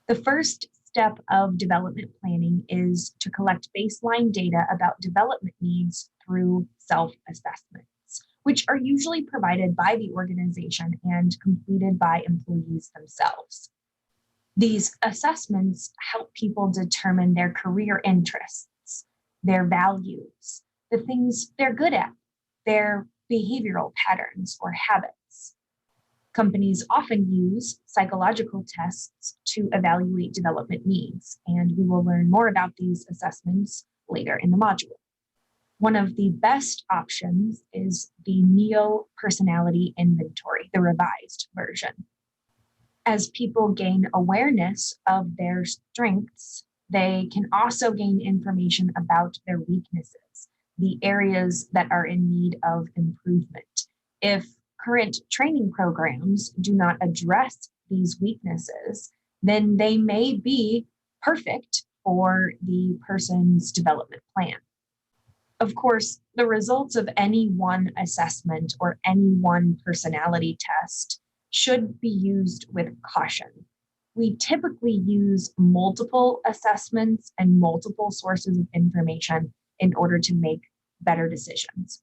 The first step of development planning is to collect baseline data about development needs through self assessments, which are usually provided by the organization and completed by employees themselves. These assessments help people determine their career interests, their values, the things they're good at, their behavioral patterns or habits. Companies often use psychological tests to evaluate development needs, and we will learn more about these assessments later in the module. One of the best options is the NEO Personality Inventory, the revised version. As people gain awareness of their strengths, they can also gain information about their weaknesses, the areas that are in need of improvement. If current training programs do not address these weaknesses, then they may be perfect for the person's development plan. Of course, the results of any one assessment or any one personality test should be used with caution. We typically use multiple assessments and multiple sources of information in order to make better decisions.